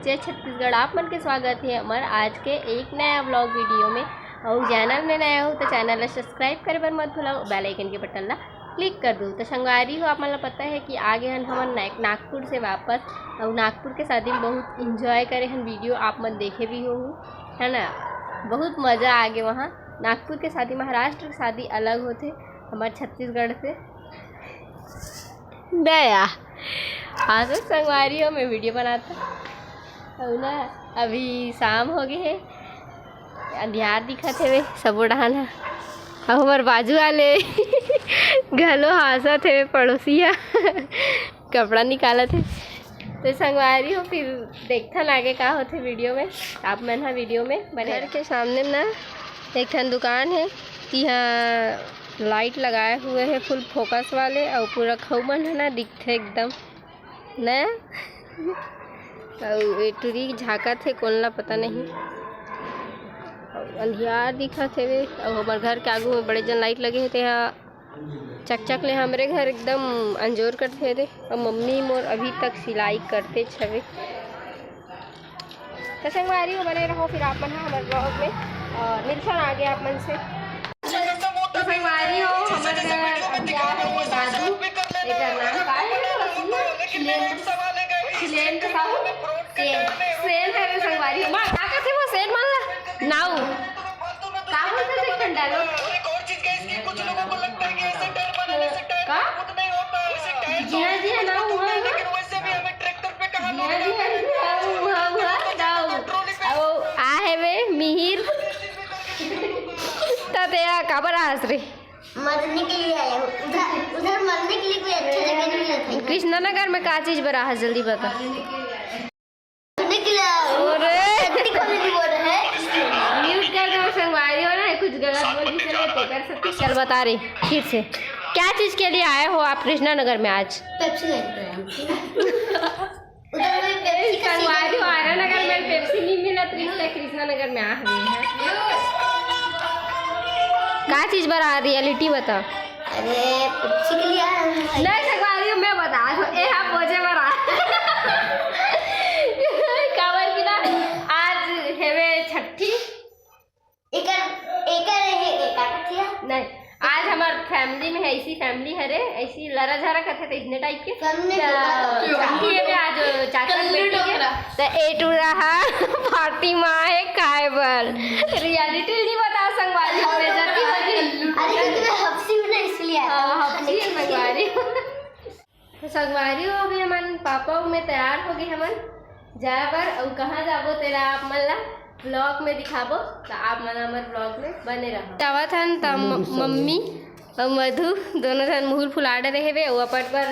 जय छत्तीसगढ़। आप मन के स्वागत है हमारे आज के एक नया व्लॉग वीडियो में। और चैनल में नया हो तो चैनल सब्सक्राइब करे बर मत भूलो, बेल आइकन के बटन ला क्लिक कर दो। तो संगवारी हो आप मन पता है कि आगे हम नागपुर से वापस, और नागपुर के शादी में बहुत इंजॉय करे हन। वीडियो आप मन देखे भी हो, है ना। बहुत मज़ा आ गया वहाँ नागपुर के शादी। महाराष्ट्र की शादी अलग होते हमारे छत्तीसगढ़ से। दया हाँ तो संगवारी हो मैं वीडियो बनाता और ना अभी शाम हो गए है, अंधियार दिखत है वे सब डहान है। और हमारे बाजू वाले घलो हंसत है, पड़ोसिया कपड़ा निकालत है। तो संगवारी हो फिर देखता आगे का होते वीडियो में। आप मन हाँ वीडियो में बने। घर के सामने ना एक ठन दुकान है, यहाँ लाइट लगाए हुए हैं फुल फोकस वाले, और पूरा खौमन है ना दिखते एकदम न। और टूरी झाँकत है कोनला पता नहीं, और अंधियार दिखत है वे। और हमारे घर के आगू में बड़े जन लाइट लगे हैं, यहाँ चक ले हमारे घर एकदम अंजोर करते थे। और मम्मी मोर अभी तक सिलाई करते छवे। तो संगवारी हो बने रहो फिर आप मन हमारे ब्लॉग में, और मिलसन आगे आप मन से। तो संगवारी हो हमारे घर अब क्या है ये दादू, एक नाम का है सिलेन का सेन है रे संगवारी हो। मां का कहते वो सेन मान ला नाउ का बोलते थे ठंडा लो का जी हां नाउ हुआ आ है वे मिहिर तया काबर हंस रे। मरने के लिए आया हूँ, उधर मरने के लिए कोई अच्छा जगह नहीं मिलता। कृष्णानगर में का चीज बड़ा है जल्दी बता। मरने के लिए म्यूट कर दो संगवारी हो ना, कुछ गलत बोल भी चले तो कर सकती। चल बता रही फिर से क्या चीज के लिए आए हो आप कृष्णानगर में आज? पेप्सी संगवारी हो आरा नगर में पेप्सी नहीं मिला तो इसलिए कृष्णानगर में आ रही है। क्या चीज बता रियलिटी बता। अरे पेप्सी के लिए आया हूँ। नहीं संगवारी मैं बता दो ए आप बोझे बरा काबर की ना आज हेवे छठी नहीं, आज हमार फैमिली में है ऐसी फैमिली है रे, ऐसी लरा झरा कथे तो इतने टाइप के छठी है आज चाचा बेटी के तो एटू रहा पार्टी माँ है कायबल रियलिटी नहीं बता संगवारी हो जाती होगी। अरे तुम्हें हफ्सी में ना इसलिए हफ्सी है संगवारी। तो संगवारी हो अभी हमारे पापा में तैयार हो गए हमन जाए पर। और कहाँ जाबो तेरा आप मन ला ब्लॉग में दिखाबो, तो आप मन हमारे ब्लॉग में बने रहो। चावत हन त मम्मी और मधु दोनों ठन मुहुल फुलाड़े रहे वे। और अपन पर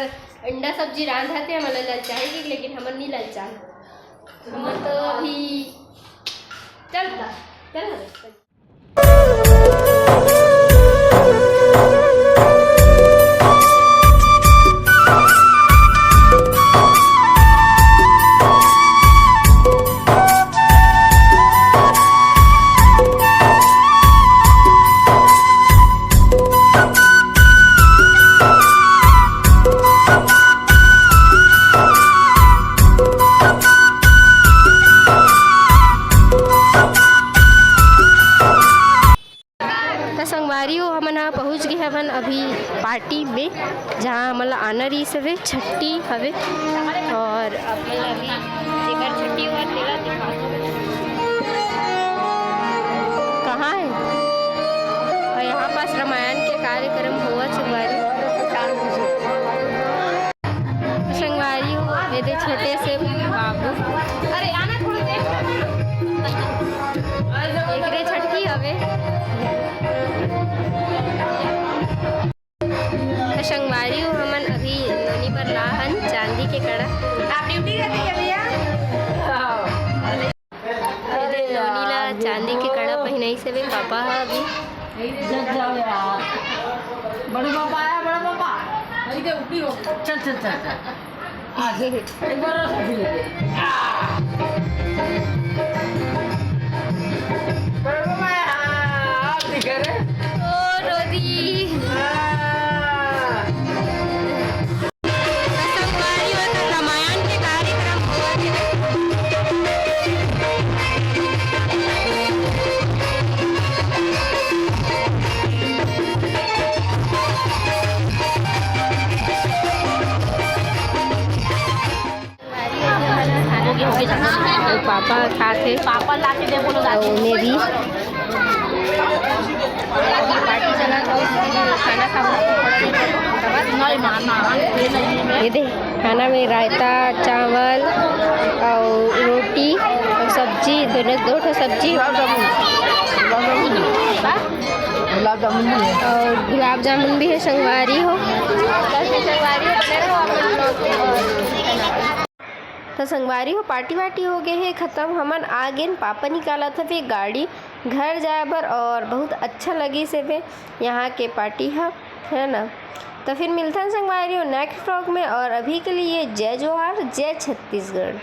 अंडा सब्जी रांधा थे हमारे ललचाएगी, लेकिन हमन नहीं ललचा हमन तो अभी चलता चल। संगवारी हो हमन यहाँ पहुँच गए हवन अभी पार्टी में, जहाँ हमन आना रही सवे छठी हवे। और अपन अभी जेकर छठी हुआ तेरा दिखा कहाँ है। और यहाँ पास रामायण के कार्यक्रम हुआ संगवारी संगवारी हो मेरे छोटे से बाबू। अरे आना थोड़ी देर छठी हवे। संगवारी हो हमन अभी नोनी पर लाहन चांदी के कड़ा। आप ड्यूटी करते हैं भैया? नोनी ला चांदी के कड़ा पहनाई से पापा है अभी। बड़े पापा आया, बड़ा पापा चल चल चल एक बार बड़े पापा आप दिख रहे ओ रोदी रामायण के कार्यक्रम हुआ थे पापा ला के दे बोलो और उन्हें भी पार्टी चला तो खाना खाऊंगा नहीं मारना ये दे खाना में रायता चावल और रोटी और सब्जी दो ठो सब्जी गुलाब जामुन भी है और गुलाब जामुन भी है। संगवारी हो संगवारी हो बने रहो तो संगवारी हो पार्टी वार्टी हो गए है ख़त्म। हमन आ गए पापा निकाला था फिर गाड़ी घर जाए बर और बहुत अच्छा लगी से वे यहाँ के पार्टी है ना। तो फिर मिलते हैं संगवारी हो नेक्स्ट व्लॉग में और अभी के लिए जय जोहार जय छत्तीसगढ़।